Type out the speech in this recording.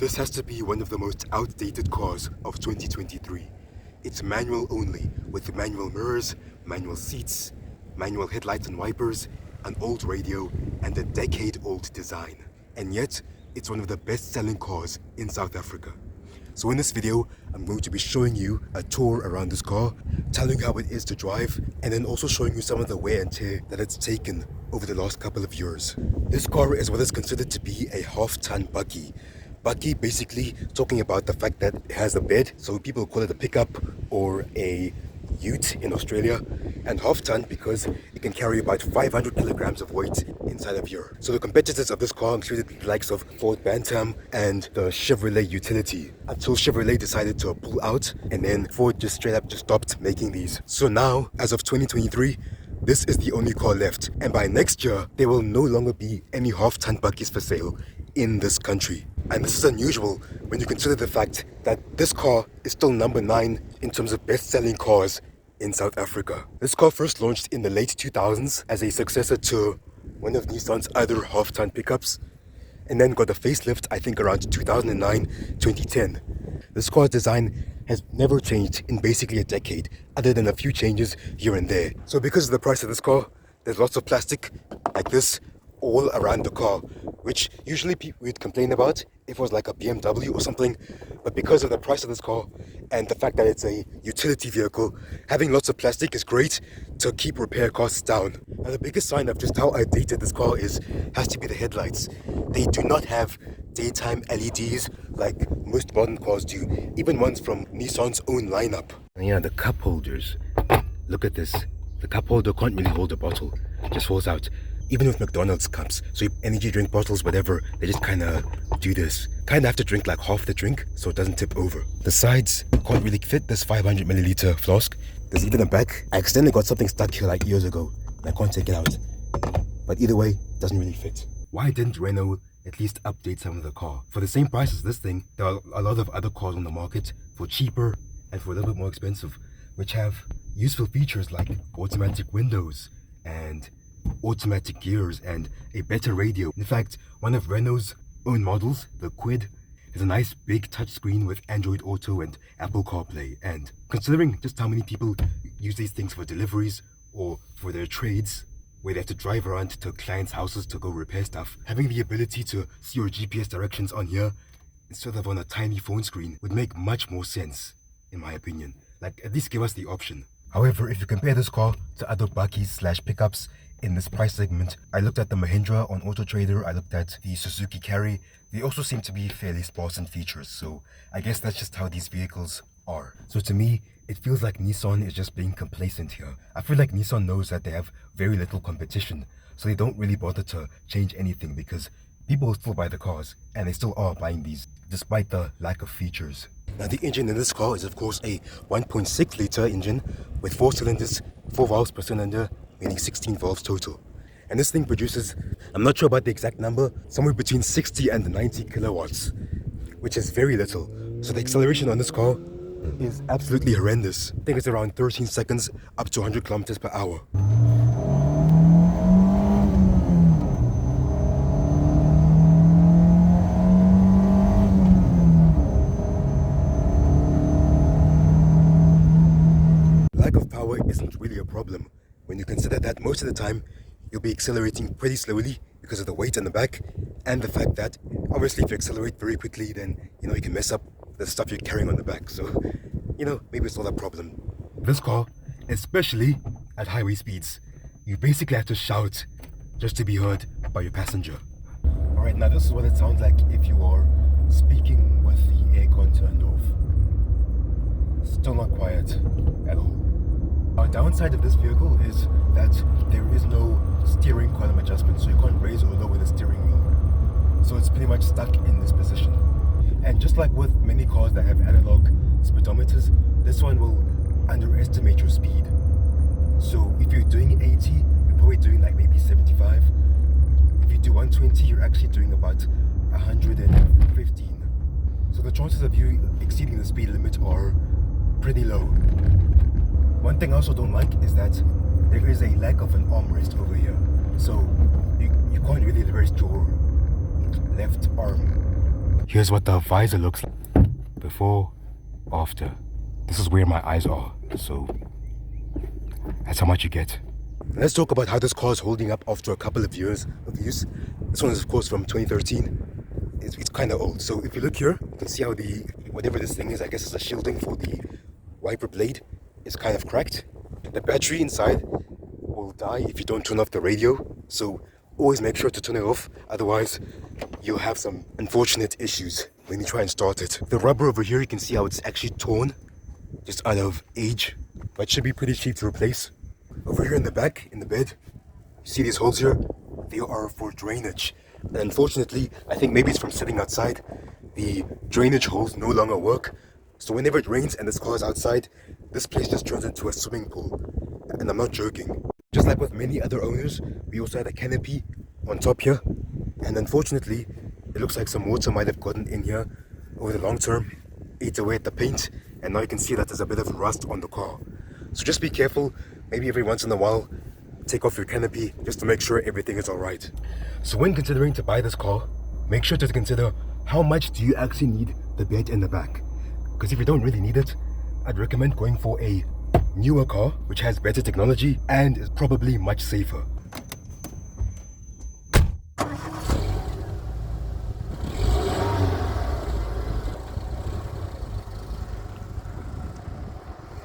This has to be one of the most outdated cars of 2023. It's manual only, with manual mirrors, manual seats, manual headlights and wipers, an old radio, and a decade-old design. And yet, it's one of the best-selling cars in South Africa. So in this video, I'm going to be showing you a tour around this car, telling you how it is to drive, and then also showing you some of the wear and tear that it's taken over the last couple of years. This car is what is considered to be a half-ton bakkie. Bakkie basically talking about the fact that it has a bed, so people call it a pickup or a ute in Australia, and half-ton because it can carry about 500 kilograms of weight inside of here. So the competitors of this car included the likes of Ford Bantam and the Chevrolet Utility, until Chevrolet decided to pull out, and then Ford just straight up just stopped making these. So now, as of 2023, this is the only car left, and by next year, there will no longer be any half-ton bakkies for sale in this country. And this is unusual when you consider the fact that this car is still number 9 in terms of best-selling cars in South Africa. This car first launched in the late 2000s as a successor to one of Nissan's other half-ton pickups, and then got a facelift I think around 2009-2010. This car's design has never changed in basically a decade, other than a few changes here and there. So because of the price of this car, there's lots of plastic like this all around the car, which usually people would complain about if it was like a BMW or something. But because of the price of this car and the fact that it's a utility vehicle, having lots of plastic is great to keep repair costs down. Now the biggest sign of just how outdated this car is has to be the headlights. They do not have daytime LEDs like most modern cars do, even ones from Nissan's own lineup. And yeah, the cup holders, look at this. The cup holder can't really hold a bottle, it just falls out. Even with McDonald's cups, so energy drink bottles, whatever, they just kind of do this. Kind of have to drink like half the drink so it doesn't tip over. The sides can't really fit this 500 milliliter flask. There's even a back. I accidentally got something stuck here like years ago and I can't take it out. But either way, it doesn't really fit. Why didn't Renault at least update some of the car? For the same price as this thing, there are a lot of other cars on the market for cheaper and for a little bit more expensive, which have useful features like automatic windows and automatic gears and a better radio. In fact, one of Renault's own models, the Quid, has a nice big touchscreen with Android Auto and Apple CarPlay. And considering just how many people use these things for deliveries or for their trades, where they have to drive around to clients' houses to go repair stuff, having the ability to see your GPS directions on here instead of on a tiny phone screen would make much more sense, in my opinion. Like, at least give us the option. However, if you compare this car to other bakkies/pickups in this price segment, I looked at the Mahindra on Auto Trader, I looked at the Suzuki Carry. They also seem to be fairly sparse in features, so I guess that's just how these vehicles are. So to me, it feels like Nissan is just being complacent here. I feel like Nissan knows that they have very little competition, so they don't really bother to change anything because people will still buy the cars, and they still are buying these, despite the lack of features. Now the engine in this car is of course a 1.6 litre engine with 4 cylinders, 4 valves per cylinder, meaning 16 valves total. And this thing produces, I'm not sure about the exact number, somewhere between 60 and 90 kilowatts, which is very little. So the acceleration on this car is absolutely horrendous. I think it's around 13 seconds up to 100 kilometers per hour. Lack of power isn't really a problem when you consider that most of the time you'll be accelerating pretty slowly because of the weight on the back and the fact that obviously if you accelerate very quickly, then you can mess up the stuff you're carrying on the back. So maybe it's not a problem. This car, especially at highway speeds, you basically have to shout just to be heard by your passenger. Alright, now this is what it sounds like if you are speaking with the aircon turned off. Still not quiet at all. Our downside of this vehicle is that there is no steering column adjustment, so you can't raise or lower the steering wheel. So it's pretty much stuck in this position. And just like with many cars that have analog speedometers, this one will underestimate your speed. So if you're doing 80, you're probably doing like maybe 75. If you do 120, you're actually doing about 115. So the chances of you exceeding the speed limit are pretty low. One thing I also don't like is that there is a lack of an armrest over here. So you can't really rest your left arm Here's what the visor looks like. Before, after. This is where my eyes are, so that's how much you get. Let's talk about how this car is holding up after a couple of years of use. This one is of course from 2013. It's kind of old. So if you look here, you can see how whatever this thing is, I guess it's a shielding for the wiper blade, is kind of cracked. The battery inside will die if you don't turn off the radio. So always make sure to turn it off, otherwise you'll have some unfortunate issues when you try and start it. The rubber over here, you can see how it's actually torn, just out of age, but should be pretty cheap to replace. Over here in the back, in the bed, you see these holes here? They are for drainage. And unfortunately, I think maybe it's from sitting outside, the drainage holes no longer work. So whenever it rains and this car is outside, this place just turns into a swimming pool. And I'm not joking. Just like with many other owners, we also had a canopy on top here. And unfortunately, it looks like some water might have gotten in here over the long term, ate away at the paint, and now you can see that there's a bit of rust on the car. So just be careful. Maybe every once in a while, take off your canopy just to make sure everything is alright. So when considering to buy this car, make sure to consider how much do you actually need the bed in the back. Because if you don't really need it, I'd recommend going for a newer car which has better technology and is probably much safer.